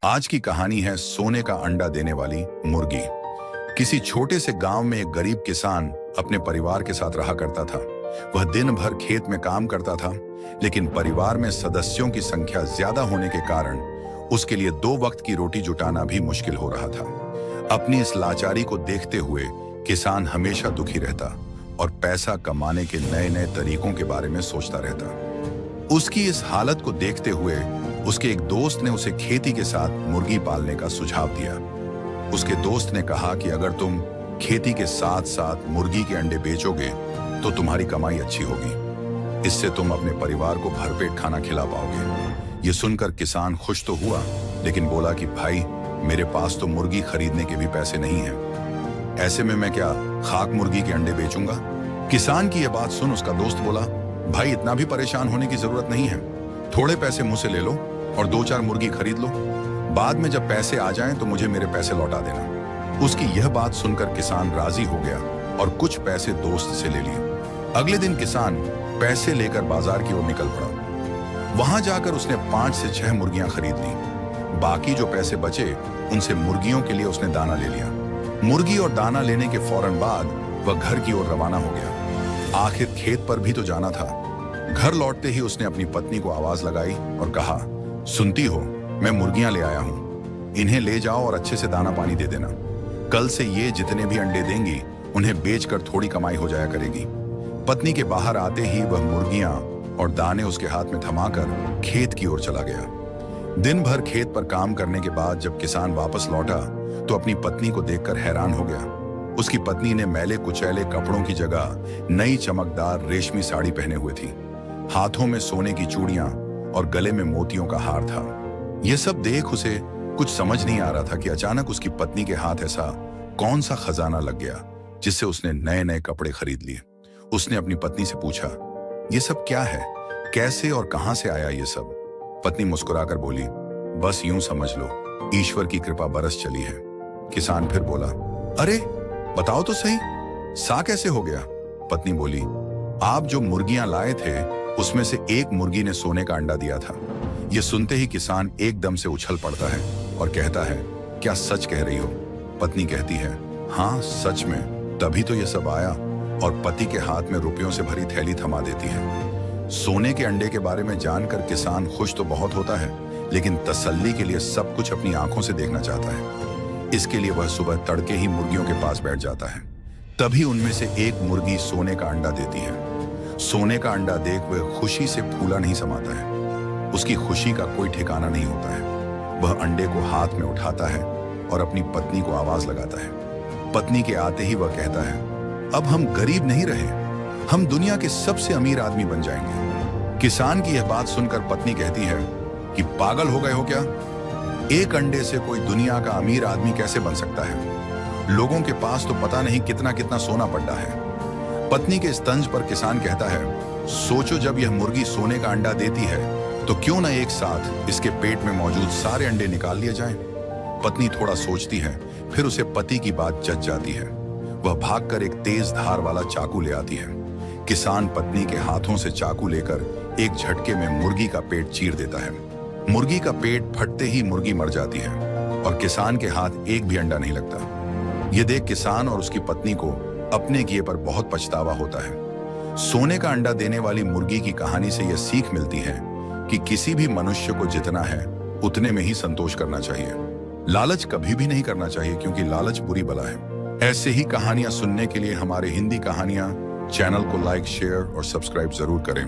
आज की कहानी है सोने का अंडा देने वाली मुर्गी। किसी छोटे से गांव में एक गरीब किसान अपने परिवार के साथ रहा करता था। वह दिन भर खेत में काम करता था, लेकिन परिवार में सदस्यों की संख्या ज्यादा होने के कारण उसके लिए 2 वक्त की रोटी जुटाना भी मुश्किल हो रहा था। अपनी इस लाचारी को देखते हुए किसान हमेशा दुखी रहता और पैसा कमाने के नए नए तरीकों के बारे में सोचता रहता। उसकी इस हालत को देखते हुए उसके एक दोस्त ने उसे खेती के साथ मुर्गी पालने का सुझाव दिया। उसके दोस्त ने कहा कि अगर तुम खेती के साथ साथ मुर्गी के अंडे बेचोगे तो तुम्हारी कमाई अच्छी होगी। इससे तुम अपने परिवार को भरपेट खाना खिला पाओगे। ये सुनकर किसान खुश तो हुआ, लेकिन बोला कि भाई, मेरे पास तो मुर्गी खरीदने के भी पैसे नहीं हैं। ऐसे में मैं क्या खाक मुर्गी के अंडे बेचूंगा? किसान की यह बात सुन उसका दोस्त बोला, भाई, इतना भी परेशान होने की जरूरत नहीं है। थोड़े पैसे मुझसे ले लो और 2-4 मुर्गी खरीद लो। बाद में जब पैसे आ जाएं तो मुझे मेरे पैसे लौटा देना। उसकी यह बात सुनकर किसान राजी हो गया और कुछ पैसे दोस्त से ले लिए। अगले दिन किसान पैसे लेकर बाजार की ओर निकल पड़ा। वहां जाकर उसने 5 से 6 मुर्गियां खरीद ली। बाकी जो पैसे बचे उनसे मुर्गियों के लिए उसने दाना ले लिया। मुर्गी और दाना लेने के फौरन बाद वह घर की ओर रवाना हो गया। आखिर खेत पर भी तो जाना था। घर लौटते ही उसने अपनी पत्नी को आवाज लगाई और कहा, सुनती हो, मैं मुर्गियां ले आया हूं। इन्हें ले जाओ और अच्छे से दाना पानी दे देना। कल से ये जितने भी अंडे देंगी उन्हें बेचकर थोड़ी कमाई हो जाया करेगी। पत्नी के बाहर आते ही वह मुर्गियां और दाने उसके हाथ में थमाकर खेत की ओर चला गया। दिन भर खेत पर काम करने के बाद जब किसान वापस लौटा तो अपनी पत्नी को देखकर हैरान हो गया। उसकी पत्नी ने मैले कुचैले कपड़ों की जगह नई चमकदार रेशमी साड़ी पहने हुए थी। हाथों में सोने की चूड़ियां और गले में मोतियों का हार था। यह सब देख उसे कुछ समझ नहीं आ रहा था कि अचानक उसकी पत्नी के हाथ ऐसा कौन सा खजाना लग गया जिससे उसने नए नए कपड़े खरीद लिए। उसने अपनी पत्नी से पूछा, यह सब क्या है? कैसे और कहां से आया ये सब? पत्नी मुस्कुराकर बोली, बस यूं समझ लो, ईश्वर की कृपा बरस चली है। किसान फिर बोला, अरे बताओ तो सही, सा कैसे हो गया? पत्नी बोली, आप जो मुर्गियां लाए थे उसमें से एक मुर्गी ने सोने का अंडा दिया था। यह सुनते ही किसान एकदम से उछल पड़ता है और कहता है, क्या सच कह रही हो? पत्नी कहती है, हाँ सच में, तभी तो यह सब आया। और पति के हाथ में रुपयों से भरी थैली थमा देती है। सोने के अंडे के बारे में जानकर किसान खुश तो बहुत होता है, लेकिन तसल्ली के लिए सब कुछ अपनी आंखों से देखना चाहता है। इसके लिए वह सुबह तड़के ही मुर्गियों के पास बैठ जाता है। तभी उनमें से एक मुर्गी सोने का अंडा देती है। सोने का अंडा देख वह खुशी से फूला नहीं समाता है। उसकी खुशी का कोई ठिकाना नहीं होता है। वह अंडे को हाथ में उठाता है और अपनी पत्नी को आवाज लगाता है। पत्नी के आते ही वह कहता है, अब हम गरीब नहीं रहे, हम दुनिया के सबसे अमीर आदमी बन जाएंगे। किसान की यह बात सुनकर पत्नी कहती है कि पागल हो गए हो क्या? एक अंडे से कोई दुनिया का अमीर आदमी कैसे बन सकता है? लोगों के पास तो पता नहीं कितना कितना सोना पड़ा है। पत्नी के इस तंज पर किसान कहता है, सोचो, जब यह मुर्गी सोने का अंडा देती है तो क्यों ना एक साथ इसके पेट में मौजूद सारे अंडे निकाल लिए जाएं? पत्नी थोड़ा सोचती है, फिर उसे पति की बात जच जाती है। वह भागकर एक तेज धार वाला चाकू ले आती है। किसान पत्नी के हाथों से चाकू लेकर एक झटके में मुर्गी का पेट चीर देता है। मुर्गी का पेट फटते ही मुर्गी मर जाती है और किसान के हाथ एक भी अंडा नहीं लगता। यह देख किसान और उसकी पत्नी को अपने किए पर बहुत पछतावा होता है। सोने का अंडा देने वाली मुर्गी की कहानी से यह सीख मिलती है कि किसी भी मनुष्य को जितना है उतने में ही संतोष करना चाहिए। लालच कभी भी नहीं करना चाहिए, क्योंकि लालच बुरी बला है। ऐसे ही कहानियां सुनने के लिए हमारे हिंदी कहानियां चैनल को लाइक, शेयर और सब्सक्राइब जरूर करें।